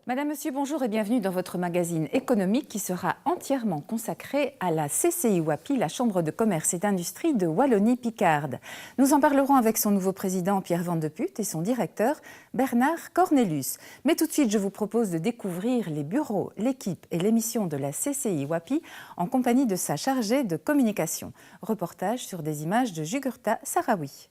Madame, Monsieur, bonjour et bienvenue dans votre magazine économique qui sera entièrement consacré à la CCI Wapi, la Chambre de commerce et d'industrie de Wallonie-Picarde. Nous en parlerons avec son nouveau président Pierre Van de Putte et son directeur Bernard Cornelius. Mais tout de suite, je vous propose de découvrir les bureaux, l'équipe et l'émission de la CCI Wapi en compagnie de sa chargée de communication. Reportage sur des images de Jugurtha Sarawi.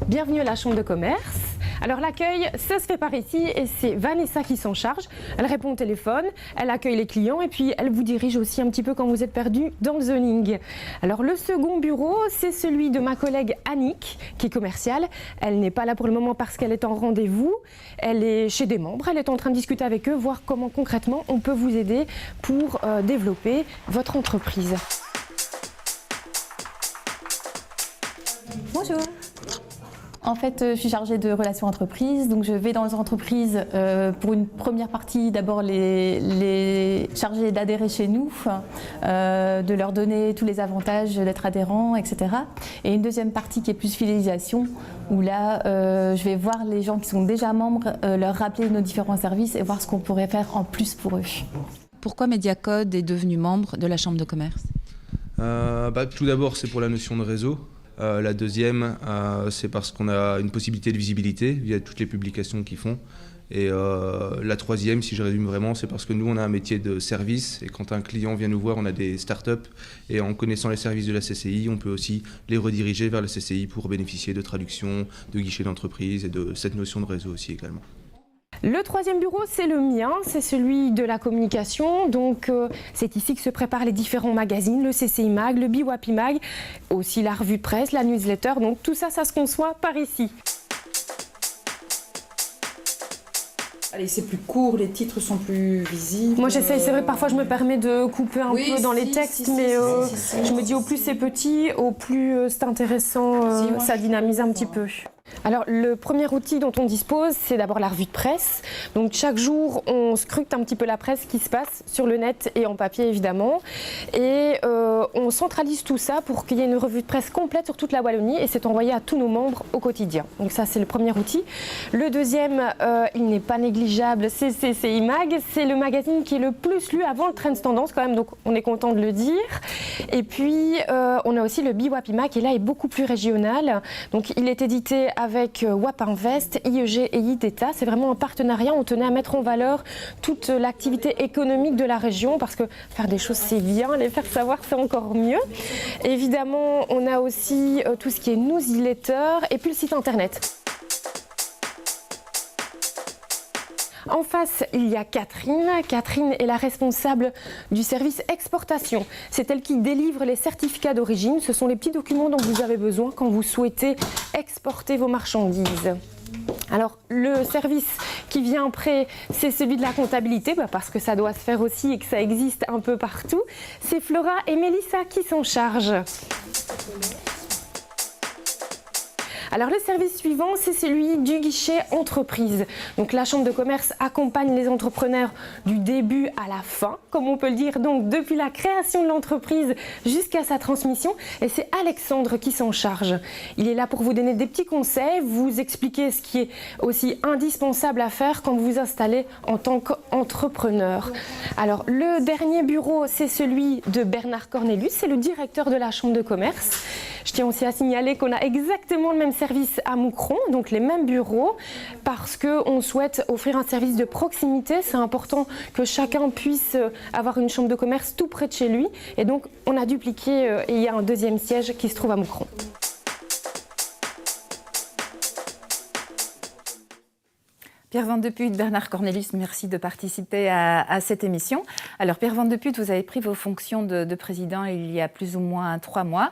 Bienvenue à la Chambre de commerce. Alors l'accueil, ça se fait par ici et c'est Vanessa qui s'en charge. Elle répond au téléphone, elle accueille les clients et puis elle vous dirige aussi un petit peu quand vous êtes perdu dans le zoning. Alors le second bureau, c'est celui de ma collègue Annick qui est commerciale. Elle n'est pas là pour le moment parce qu'elle est en rendez-vous. Elle est chez des membres, elle est en train de discuter avec eux, voir comment concrètement on peut vous aider pour développer votre entreprise. Bonjour. En fait, je suis chargée de relations entreprises, donc je vais dans les entreprises pour une première partie, d'abord les charger d'adhérer chez nous, de leur donner tous les avantages d'être adhérents, etc. Et une deuxième partie qui est plus fidélisation, où là, je vais voir les gens qui sont déjà membres, leur rappeler nos différents services et voir ce qu'on pourrait faire en plus pour eux. Pourquoi Mediacode est devenu membre de la Chambre de commerce ? Tout d'abord, c'est pour la notion de réseau. La deuxième, c'est parce qu'on a une possibilité de visibilité via toutes les publications qu'ils font. Et la troisième, si je résume vraiment, c'est parce que nous, on a un métier de service. Et quand un client vient nous voir, on a des startups. Et en connaissant les services de la CCI, on peut aussi les rediriger vers la CCI pour bénéficier de traductions, de guichets d'entreprise et de cette notion de réseau aussi également. Le troisième bureau, c'est le mien, c'est celui de la communication. Donc, c'est ici que se préparent les différents magazines, le CCI Mag, le Biwapi Mag, aussi la revue de presse, la newsletter. Donc, tout ça, ça se conçoit par ici. Allez, c'est plus court, les titres sont plus visibles. Moi, j'essaye, c'est vrai, parfois je me permets de couper un peu dans les textes, mais je me dis au plus c'est petit, au plus c'est intéressant, ça dynamise un petit peu. Alors, le premier outil dont on dispose, c'est d'abord la revue de presse. Donc, chaque jour, on scrute un petit peu la presse qui se passe sur le net et en papier, évidemment. Et on centralise tout ça pour qu'il y ait une revue de presse complète sur toute la Wallonie et c'est envoyé à tous nos membres au quotidien. Donc, ça, c'est le premier outil. Le deuxième, il n'est pas négligeable, c'est CCI Mag. C'est le magazine qui est le plus lu avant le Trends Tendance, quand même. Donc, on est content de le dire. Et puis, on a aussi le Biwapi Mag qui, là, est beaucoup plus régional. Donc, il est édité avec WAP Invest, IEG et IDETA. C'est vraiment un partenariat. On tenait à mettre en valeur toute l'activité économique de la région parce que faire des choses, c'est bien. Les faire savoir, c'est encore mieux. Évidemment, on a aussi tout ce qui est newsletter et puis le site internet. En face, il y a Catherine. Catherine est la responsable du service exportation. C'est elle qui délivre les certificats d'origine. Ce sont les petits documents dont vous avez besoin quand vous souhaitez exporter vos marchandises. Alors, le service qui vient après, c'est celui de la comptabilité, parce que ça doit se faire aussi et que ça existe un peu partout. C'est Flora et Mélissa qui s'en chargent. Alors le service suivant, c'est celui du guichet entreprise. Donc la Chambre de commerce accompagne les entrepreneurs du début à la fin, comme on peut le dire, donc depuis la création de l'entreprise jusqu'à sa transmission. Et c'est Alexandre qui s'en charge. Il est là pour vous donner des petits conseils, vous expliquer ce qui est aussi indispensable à faire quand vous vous installez en tant qu'entrepreneur. Alors le dernier bureau, c'est celui de Bernard Cornelius, c'est le directeur de la Chambre de commerce. Je tiens aussi à signaler qu'on a exactement le même service à Moucron, donc les mêmes bureaux, parce qu'on souhaite offrir un service de proximité. C'est important que chacun puisse avoir une chambre de commerce tout près de chez lui. Et donc, on a dupliqué et il y a un deuxième siège qui se trouve à Moucron. Pierre Van de Putte, Bernard Cornelius, merci de participer à cette émission. Alors Pierre Van de Putte, vous avez pris vos fonctions de président il y a plus ou moins 3 mois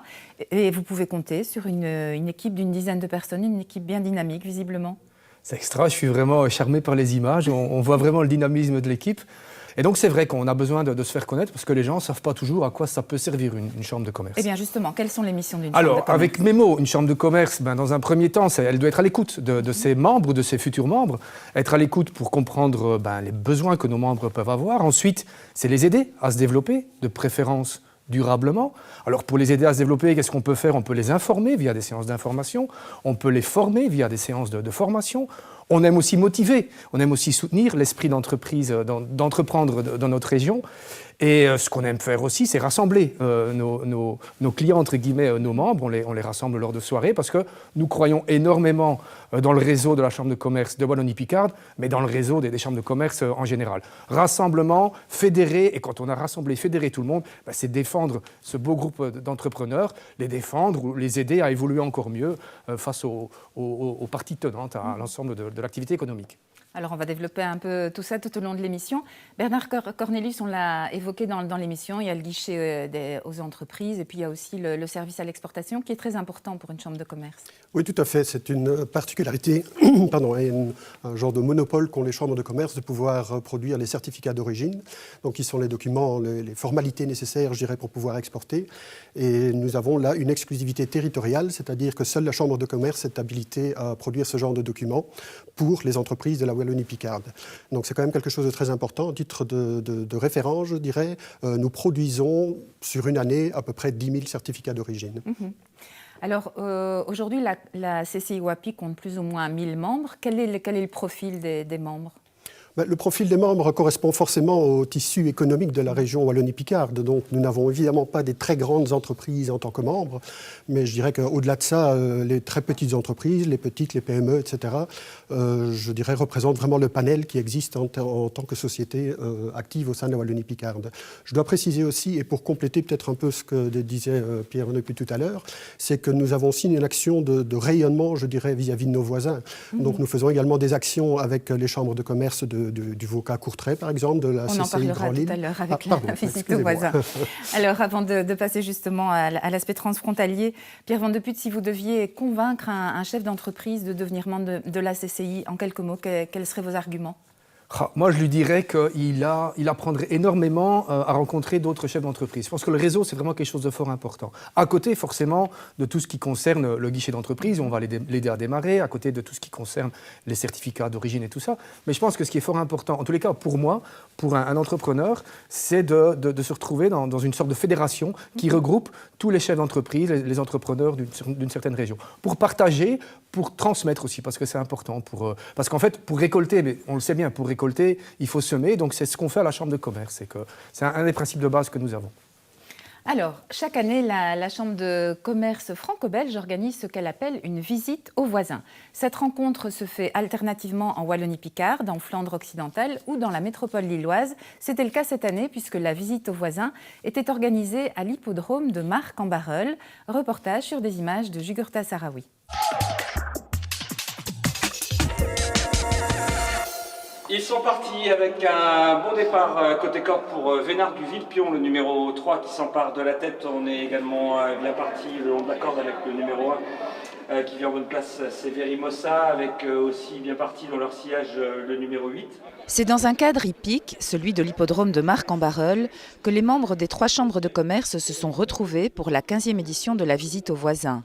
et vous pouvez compter sur une équipe d'une dizaine de personnes, une équipe bien dynamique visiblement. C'est extra, je suis vraiment charmé par les images, on voit vraiment le dynamisme de l'équipe. Et donc c'est vrai qu'on a besoin de se faire connaître parce que les gens ne savent pas toujours à quoi ça peut servir une chambre de commerce. Eh bien justement, quelles sont les missions d'une chambre de commerce ? Alors avec mes mots, une chambre de commerce, dans un premier temps, elle doit être à l'écoute de ses membres, de ses futurs membres, être à l'écoute pour comprendre les besoins que nos membres peuvent avoir. Ensuite, c'est les aider à se développer, de préférence durablement. Alors pour les aider à se développer, qu'est-ce qu'on peut faire? On peut les informer via des séances d'information, on peut les former via des séances de formation. On aime aussi motiver, on aime aussi soutenir l'esprit d'entreprise, d'entreprendre dans notre région. Et ce qu'on aime faire aussi, c'est rassembler nos clients, entre guillemets, nos membres. On les rassemble lors de soirées parce que nous croyons énormément dans le réseau de la Chambre de commerce de Wallonie-Picarde, mais dans le réseau des chambres de commerce en général. Rassemblement, fédérer, et quand on a rassemblé, fédéré tout le monde, c'est défendre ce beau groupe d'entrepreneurs, les défendre ou les aider à évoluer encore mieux face aux parties tenantes, à l'ensemble de l'activité économique. Alors, on va développer un peu tout ça tout au long de l'émission. Bernard Cornelius, on l'a évoqué dans l'émission, il y a le guichet aux entreprises et puis il y a aussi le service à l'exportation qui est très important pour une chambre de commerce. Oui, tout à fait. C'est une particularité, et un genre de monopole qu'ont les chambres de commerce de pouvoir produire les certificats d'origine, donc qui sont les documents, les formalités nécessaires, je dirais, pour pouvoir exporter. Et nous avons là une exclusivité territoriale, c'est-à-dire que seule la chambre de commerce est habilitée à produire ce genre de documents pour les entreprises de la Wallonie-Picarde. Donc c'est quand même quelque chose de très important. En titre de référence, je dirais, nous produisons sur une année à peu près 10 000 certificats d'origine. Mm-hmm. Alors aujourd'hui, la CCI WAPI compte plus ou moins 1000 membres. Quel est le profil des membres ? Le profil des membres correspond forcément au tissu économique de la région Wallonie-Picarde. Donc nous n'avons évidemment pas des très grandes entreprises en tant que membres, mais je dirais qu'au-delà de ça, les très petites entreprises, les petites, les PME, etc., je dirais représentent vraiment le panel qui existe en tant que société active au sein de la Wallonie-Picarde. Je dois préciser aussi, et pour compléter peut-être un peu ce que disait Pierre depuis tout à l'heure, c'est que nous avons aussi une action de rayonnement, je dirais, vis-à-vis de nos voisins. Mmh. Donc nous faisons également des actions avec les chambres de commerce du Voca-Courtrai, par exemple, de la CCI Grand-Lille. On en parlera tout à l'heure avec la visite aux voisins. Alors, avant de passer justement à l'aspect transfrontalier, Pierre Van de Putte, si vous deviez convaincre un chef d'entreprise de devenir membre de la CCI, en quelques mots, quels seraient vos arguments ? Moi, je lui dirais qu'il apprendrait énormément à rencontrer d'autres chefs d'entreprise. Je pense que le réseau, c'est vraiment quelque chose de fort important. À côté, forcément, de tout ce qui concerne le guichet d'entreprise, on va l'aider à démarrer, à côté de tout ce qui concerne les certificats d'origine et tout ça. Mais je pense que ce qui est fort important, en tous les cas pour moi, pour un entrepreneur, c'est de se retrouver dans une sorte de fédération qui regroupe tous les chefs d'entreprise, les entrepreneurs d'une certaine région, pour partager, pour transmettre aussi, parce que c'est important. Parce qu'en fait, pour récolter, mais on le sait bien, pour récolter, il faut semer. Donc c'est ce qu'on fait à la Chambre de commerce. C'est un des principes de base que nous avons. Alors, chaque année, la Chambre de commerce franco-belge organise ce qu'elle appelle une visite aux voisins. Cette rencontre se fait alternativement en Wallonie-Picarde, en Flandre occidentale ou dans la métropole lilloise. C'était le cas cette année puisque la visite aux voisins était organisée à l'hippodrome de Marc-en-Barœul. Reportage sur des images de Jugurtha Sahraoui. Ils sont partis avec un bon départ côté corde pour Vénard du Villepion, le numéro 3 qui s'empare de la tête. On est également bien parti le long de la corde avec le numéro 1 qui vient en bonne place, c'est Verimosa, avec aussi bien parti dans leur sillage le numéro 8. C'est dans un cadre hippique, celui de l'hippodrome de Marc-en-Barœul, que les membres des 3 chambres de commerce se sont retrouvés pour la 15e édition de la visite aux voisins.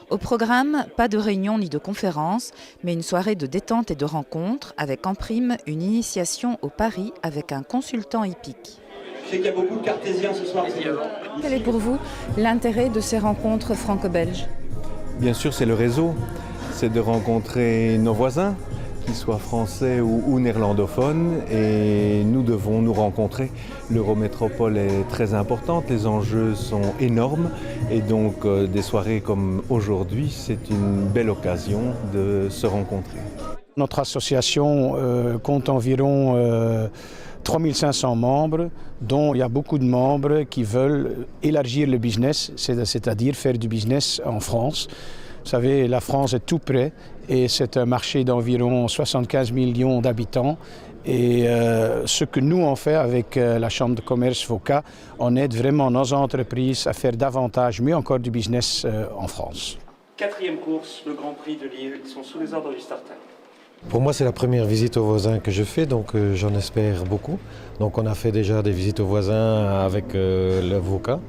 Au programme, pas de réunion ni de conférence, mais une soirée de détente et de rencontres, avec en prime une initiation au pari avec un consultant hippique. Je sais qu'il y a beaucoup de cartésiens ce soir. Quel est pour vous l'intérêt de ces rencontres franco-belges ? Bien sûr, c'est le réseau. C'est de rencontrer nos voisins, qu'ils soient français ou néerlandophones, et nous devons nous rencontrer. L'Eurométropole est très importante, les enjeux sont énormes, et donc des soirées comme aujourd'hui, c'est une belle occasion de se rencontrer. Notre association compte environ 3500 membres, dont il y a beaucoup de membres qui veulent élargir le business, c'est-à-dire faire du business en France. Vous savez, la France est tout près et c'est un marché d'environ 75 millions d'habitants. Et ce que nous on fait avec la Chambre de commerce Voca, on aide vraiment nos entreprises à faire davantage, mieux encore du business en France. 4e course, le Grand Prix de Lille, ils sont sous les ordres du Startup. Pour moi, c'est la première visite aux voisins que je fais, donc j'en espère beaucoup. Donc on a fait déjà des visites aux voisins avec le Voca,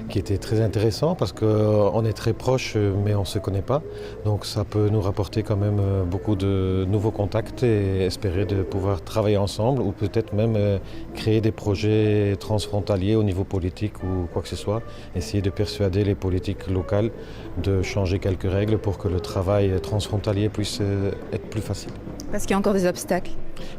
qui était très intéressant parce qu'on est très proches mais on ne se connaît pas. Donc ça peut nous rapporter quand même beaucoup de nouveaux contacts et espérer de pouvoir travailler ensemble ou peut-être même créer des projets transfrontaliers au niveau politique ou quoi que ce soit. Essayer de persuader les politiques locales de changer quelques règles pour que le travail transfrontalier puisse être plus facile. Parce qu'il y a encore des obstacles.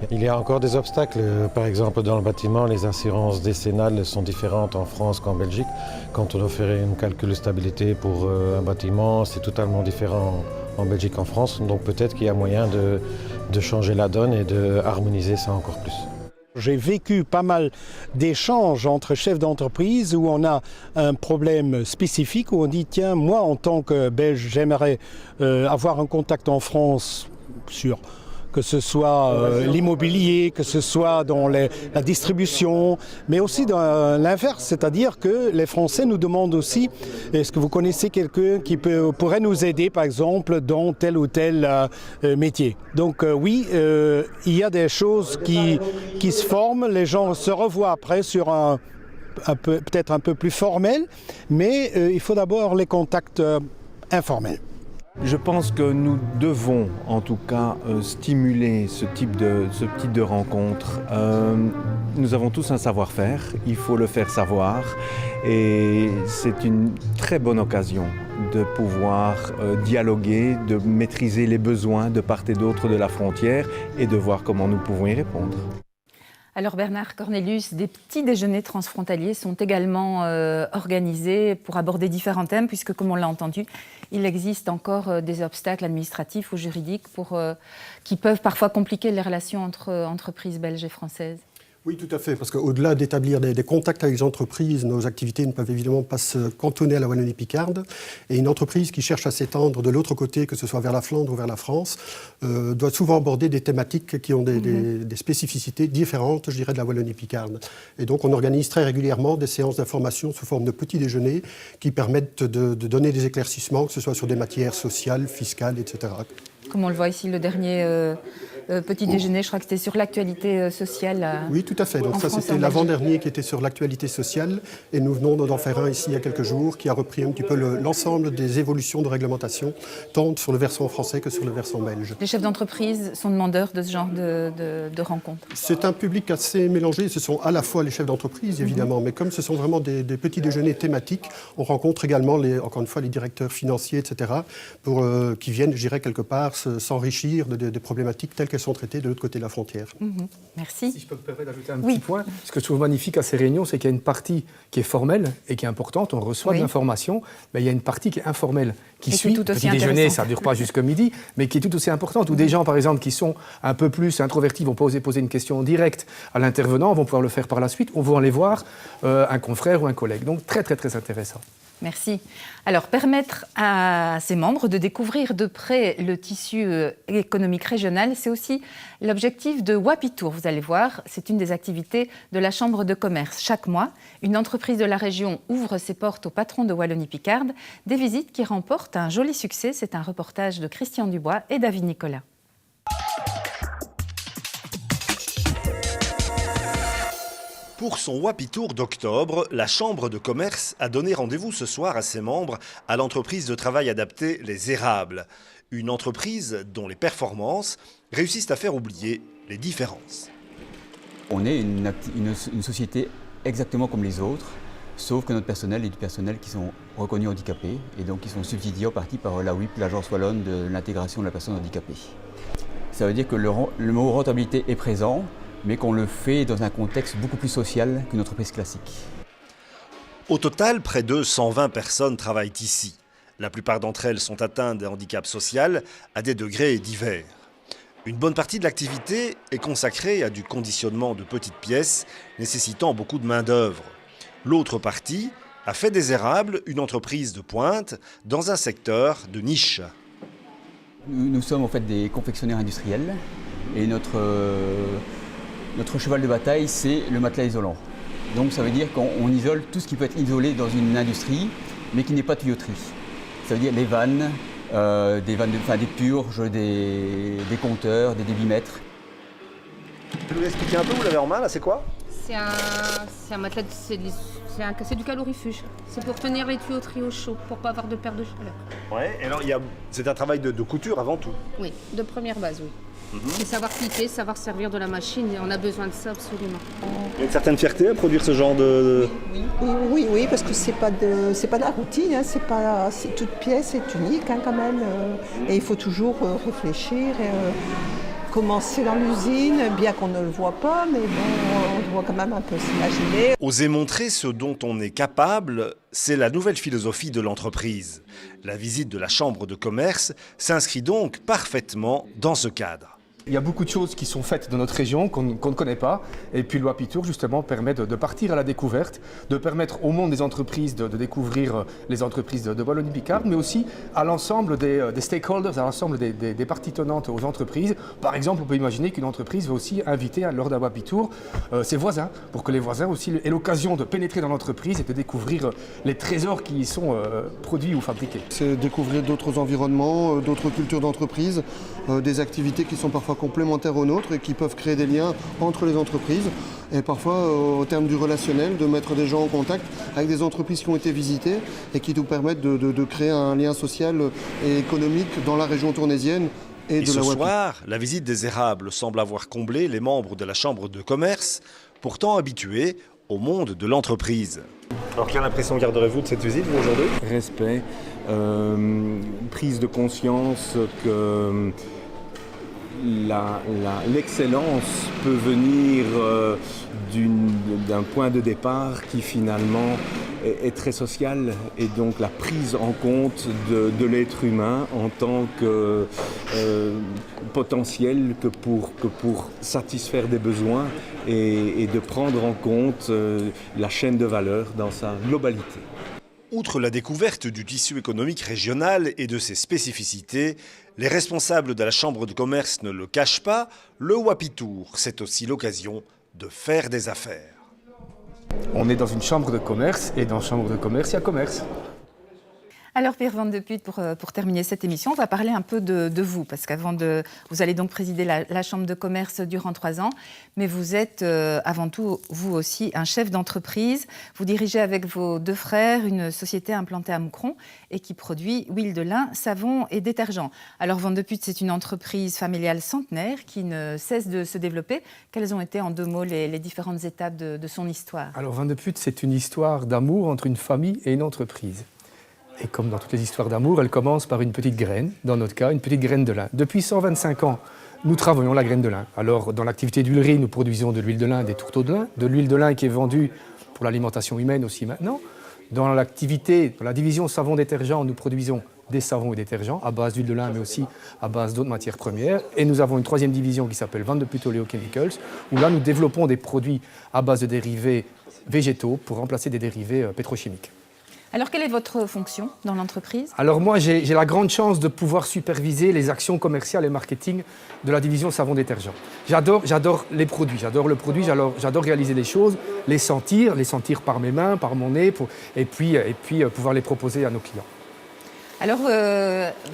Il y a encore des obstacles. Par exemple, dans le bâtiment, les assurances décennales sont différentes en France qu'en Belgique. Quand on doit faire un calcul de stabilité pour un bâtiment, c'est totalement différent en Belgique qu'en France. Donc peut-être qu'il y a moyen de changer la donne et de harmoniser ça encore plus. J'ai vécu pas mal d'échanges entre chefs d'entreprise où on a un problème spécifique, où on dit tiens, moi en tant que Belge, j'aimerais avoir un contact en France sur que ce soit l'immobilier, que ce soit dans la distribution, mais aussi dans l'inverse, c'est-à-dire que les Français nous demandent aussi est-ce que vous connaissez quelqu'un qui pourrait nous aider, par exemple, dans tel ou tel métier. Donc oui, il y a des choses qui se forment, les gens se revoient après sur peut-être un peu plus formel, mais il faut d'abord les contacts informels. Je pense que nous devons en tout cas stimuler ce type de rencontre. Nous avons tous un savoir-faire, il faut le faire savoir et c'est une très bonne occasion de pouvoir dialoguer, de maîtriser les besoins de part et d'autre de la frontière et de voir comment nous pouvons y répondre. Alors Bernard Cornelius, des petits déjeuners transfrontaliers sont également organisés pour aborder différents thèmes, puisque comme on l'a entendu, il existe encore des obstacles administratifs ou juridiques qui peuvent parfois compliquer les relations entre entreprises belges et françaises. Oui, tout à fait, parce qu'au-delà d'établir des contacts avec les entreprises, nos activités ne peuvent évidemment pas se cantonner à la Wallonie-Picarde. Et une entreprise qui cherche à s'étendre de l'autre côté, que ce soit vers la Flandre ou vers la France, doit souvent aborder des thématiques qui ont des spécificités différentes, je dirais, de la Wallonie-Picarde. Et donc on organise très régulièrement des séances d'information sous forme de petits déjeuners qui permettent de donner des éclaircissements, que ce soit sur des matières sociales, fiscales, etc. Comme on le voit ici, le dernier petit déjeuner, je crois que c'était sur l'actualité sociale. Oui, tout à fait. Donc ça, c'était l'avant-dernier qui était sur l'actualité sociale. Et nous venons d'en faire un ici il y a quelques jours, qui a repris un petit peu l'ensemble des évolutions de réglementation, tant sur le versant français que sur le versant belge. Les chefs d'entreprise sont demandeurs de ce genre de rencontres. C'est un public assez mélangé. Ce sont à la fois les chefs d'entreprise, évidemment, mais comme ce sont vraiment des petits déjeuners thématiques, on rencontre également, encore une fois, les directeurs financiers, etc., qui viennent, je dirais, quelque part, s'enrichir des problématiques telles qu'elles sont traitées de l'autre côté de la frontière. Merci. Si je peux me permettre d'ajouter un petit point, ce que je trouve magnifique à ces réunions, c'est qu'il y a une partie qui est formelle et qui est importante, on reçoit de l'information, mais il y a une partie qui est informelle, qui suit. Le petit déjeuner, ça ne dure pas jusqu'à midi, mais qui est tout aussi importante, où des gens, par exemple, qui sont un peu plus introvertis vont pas oser poser une question directe à l'intervenant, vont pouvoir le faire par la suite, on va aller voir un confrère ou un collègue. Donc très, très, très intéressant. Merci. Alors, permettre à ses membres de découvrir de près le tissu économique régional, c'est aussi l'objectif de Wapitour. Vous allez voir, c'est une des activités de la Chambre de commerce. Chaque mois, une entreprise de la région ouvre ses portes aux patrons de Wallonie-Picarde. Des visites qui remportent un joli succès. C'est un reportage de Christian Dubois et David Nicolas. Pour son Wapitour d'octobre, la Chambre de commerce a donné rendez-vous ce soir à ses membres à l'entreprise de travail adapté Les Érables. Une entreprise dont les performances réussissent à faire oublier les différences. On est une société exactement comme les autres, sauf que notre personnel est du personnel qui sont reconnus handicapés et donc qui sont subsidiés en partie par la WIP, l'Agence wallonne de l'intégration de la personne handicapée. Ça veut dire que le mot rentabilité est présent, mais qu'on le fait dans un contexte beaucoup plus social qu'une entreprise classique. Au total, près de 120 personnes travaillent ici. La plupart d'entre elles sont atteintes d'un handicap social à des degrés divers. Une bonne partie de l'activité est consacrée à du conditionnement de petites pièces nécessitant beaucoup de main-d'œuvre. L'autre partie a fait des Érables une entreprise de pointe dans un secteur de niche. Nous sommes en fait des confectionnaires industriels et notre cheval de bataille, c'est le matelas isolant. Donc ça veut dire qu'on isole tout ce qui peut être isolé dans une industrie, mais qui n'est pas tuyauterie. Ça veut dire les vannes, des purges, des compteurs, des débitmètres. Vous pouvez expliquer un peu, vous l'avez en main là, c'est quoi ? C'est un matelas, c'est C'est du calorifuge. C'est pour tenir les tuyauteries au chaud, pour pas avoir de perte de chaleur. Ouais, et alors c'est un travail de couture avant tout. Oui, de première base, oui. C'est savoir piquer, savoir servir de la machine, et on a besoin de ça absolument. Il y a une certaine fierté à produire ce genre de... Oui, parce que c'est pas de la routine, hein, c'est toute pièce est unique hein, quand même. Et il faut toujours réfléchir. Commencer dans l'usine, bien qu'on ne le voit pas, mais bon, on doit quand même un peu s'imaginer. Oser montrer ce dont on est capable, c'est la nouvelle philosophie de l'entreprise. La visite de la Chambre de commerce s'inscrit donc parfaitement dans ce cadre. Il y a beaucoup de choses qui sont faites dans notre région qu'on ne connaît pas. Et puis le Wapitour, justement, permet de partir à la découverte, de permettre au monde des entreprises de découvrir les entreprises de Wallonie-Picarde, mais aussi à l'ensemble des stakeholders, à l'ensemble des parties tenantes aux entreprises. Par exemple, on peut imaginer qu'une entreprise va aussi inviter, lors d'un Wapitour, ses voisins, pour que les voisins aussi aient l'occasion de pénétrer dans l'entreprise et de découvrir les trésors qui y sont produits ou fabriqués. C'est découvrir d'autres environnements, d'autres cultures d'entreprise, des activités qui sont parfois complémentaires aux nôtres et qui peuvent créer des liens entre les entreprises et parfois au terme du relationnel de mettre des gens en contact avec des entreprises qui ont été visitées et qui nous permettent de créer un lien social et économique dans la région tournaisienne. Et ce soir, la visite des érables semble avoir comblé les membres de la Chambre de commerce, pourtant habitués au monde de l'entreprise. Alors quelle impression garderez-vous de cette visite, vous, aujourd'hui ? Respect, prise de conscience que l'excellence peut venir d'un point de départ qui finalement est très social, et donc la prise en compte de l'être humain en tant que potentiel que pour satisfaire des besoins et de prendre en compte la chaîne de valeur dans sa globalité. Outre la découverte du tissu économique régional et de ses spécificités, les responsables de la Chambre de commerce ne le cachent pas, le Wapitour, c'est aussi l'occasion de faire des affaires. On est dans une chambre de commerce, et dans chambre de commerce, il y a commerce. Alors Pierre Van de Putte, pour terminer cette émission, on va parler un peu de vous, parce vous allez donc présider la Chambre de commerce durant 3 ans, mais vous êtes avant tout, vous aussi, un chef d'entreprise. Vous dirigez avec vos 2 frères une société implantée à Moucron et qui produit huile de lin, savon et détergent. Alors Van de Putte, c'est une entreprise familiale centenaire qui ne cesse de se développer. Quelles ont été en 2 mots les différentes étapes de son histoire ? Alors Van de Putte, c'est une histoire d'amour entre une famille et une entreprise. Et comme dans toutes les histoires d'amour, elle commence par une petite graine, dans notre cas, une petite graine de lin. Depuis 125 ans, nous travaillons la graine de lin. Alors, dans l'activité d'huilerie, nous produisons de l'huile de lin, des tourteaux de lin, de l'huile de lin qui est vendue pour l'alimentation humaine aussi maintenant. Dans la division savon-détergent, nous produisons des savons et détergents à base d'huile de lin, mais aussi à base d'autres matières premières. Et nous avons une 3e division qui s'appelle Van de Putte Oleochemicals, où là, nous développons des produits à base de dérivés végétaux pour remplacer des dérivés pétrochimiques. Alors, quelle est votre fonction dans l'entreprise ? Alors moi, j'ai la grande chance de pouvoir superviser les actions commerciales et marketing de la division savon-détergent. J'adore les produits, j'adore réaliser les choses, les sentir par mes mains, par mon nez, et puis pouvoir les proposer à nos clients. Alors,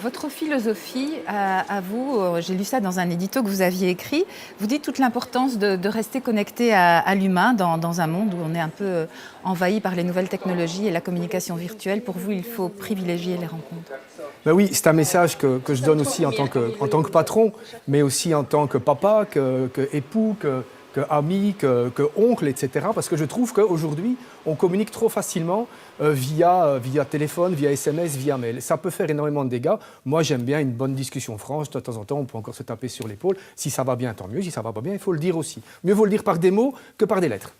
votre philosophie à vous, j'ai lu ça dans un édito que vous aviez écrit, vous dites toute l'importance de rester connecté à l'humain dans un monde où on est un peu envahi par les nouvelles technologies et la communication virtuelle. Pour vous, il faut privilégier les rencontres. Ben oui, c'est un message que je donne aussi en tant que patron, mais aussi en tant que papa, que époux, que ami, que oncle, etc. Parce que je trouve qu'aujourd'hui, on communique trop facilement via téléphone, via SMS, via mail. Ça peut faire énormément de dégâts. Moi, j'aime bien une bonne discussion franche. De temps en temps, on peut encore se taper sur l'épaule. Si ça va bien, tant mieux. Si ça va pas bien, il faut le dire aussi. Mieux vaut le dire par des mots que par des lettres.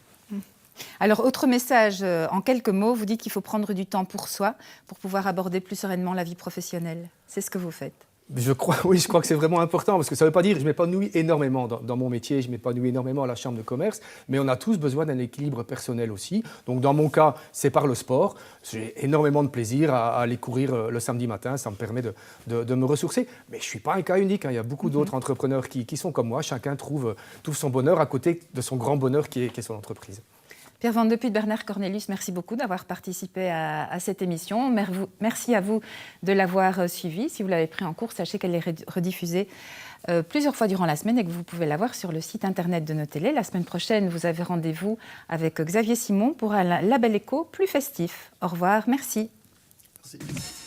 Alors, autre message, en quelques mots, vous dites qu'il faut prendre du temps pour soi, pour pouvoir aborder plus sereinement la vie professionnelle. C'est ce que vous faites. Je crois que c'est vraiment important, parce que ça ne veut pas dire que je m'épanouis énormément dans mon métier, je m'épanouis énormément à la Chambre de commerce, mais on a tous besoin d'un équilibre personnel aussi. Donc dans mon cas, c'est par le sport. J'ai énormément de plaisir à aller courir le samedi matin, ça me permet de me ressourcer. Mais je ne suis pas un cas unique, hein. Il y a beaucoup d'autres entrepreneurs qui sont comme moi, chacun trouve son bonheur à côté de son grand bonheur qui est son entreprise. Pierre Van de Putte, Bernard Cornelius, merci beaucoup d'avoir participé à cette émission. Merci à vous de l'avoir suivie. Si vous l'avez pris en cours, sachez qu'elle est rediffusée plusieurs fois durant la semaine et que vous pouvez la voir sur le site internet de nos télés. La semaine prochaine, vous avez rendez-vous avec Xavier Simon pour un Label Éco plus festif. Au revoir, merci. Merci.